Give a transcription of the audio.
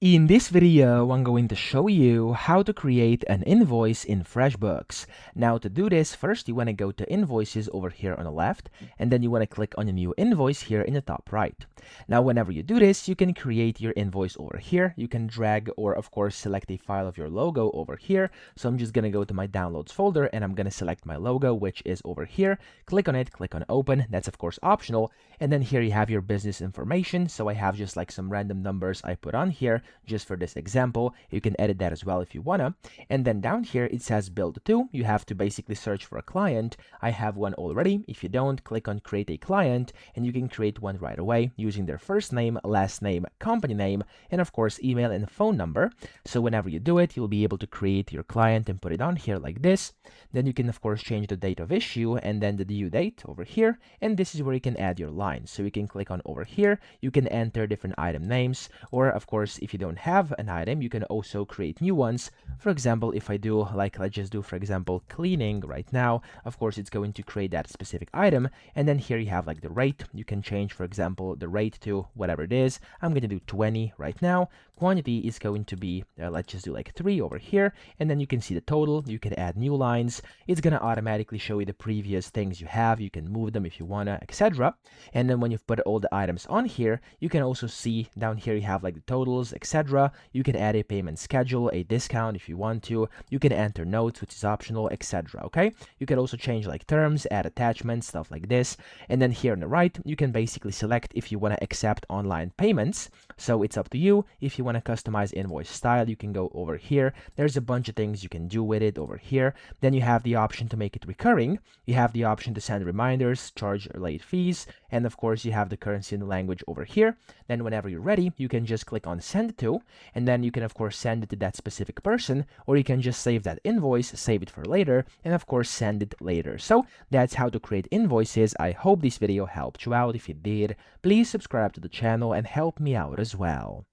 In this video, I'm going to show you how to create an invoice in FreshBooks. Now to do this, first you want to go to Invoices over here on the left, and then you want to click on a new invoice here in the top right. Now whenever you do this, you can create your invoice over here. You can drag or of course select a file of your logo over here. So I'm just going to go to my downloads folder and I'm going to select my logo, which is over here. Click on it, click on open. That's of course optional. And then here you have your business information. So I have just like some random numbers I put on here just for this example. You can edit that as well if you wanna. And then down here it says build to. You have to basically search for a client. I have one already. If you don't, click on create a client and you can create one right away using their first name, last name, company name, and of course email and phone number. So whenever you do it, you'll be able to create your client and put it on here like this. Then you can of course change the date of issue and then the due date over here. And this is where you can add your lines. So you can click on over here. You can enter different item names, or of course if you don't have an item, you can also create new ones. For example, if I do like, let's just do for example cleaning right now, of course it's going to create that specific item. And then here you have like the rate. You can change for example the rate to whatever it is. I'm going to do 20 right now. Quantity is going to be let's just do like 3 over here, and then you can see the total. You can add new lines. It's going to automatically show you the previous things you have. You can move them if you wanna, etc. And then when you've put all the items on here, you can also see down here you have like the totals, etc. You can add a payment schedule, a discount if you want to. You can enter notes, which is optional, etc. Okay, you can also change like terms, add attachments, stuff like this. And then here on the right, you can basically select if you want to accept online payments. So it's up to you. If you want to customize invoice style, you can go over here. There's a bunch of things you can do with it over here. Then you have the option to make it recurring. You have the option to send reminders, charge late fees, and of course you have the currency and the language over here. Then whenever you're ready, you can just click on send to, and then you can of course send it to that specific person, or you can just save that invoice, save it for later, and of course send it later. So that's how to create invoices. I hope this video helped you out. If it did, please subscribe to the channel and help me out as well.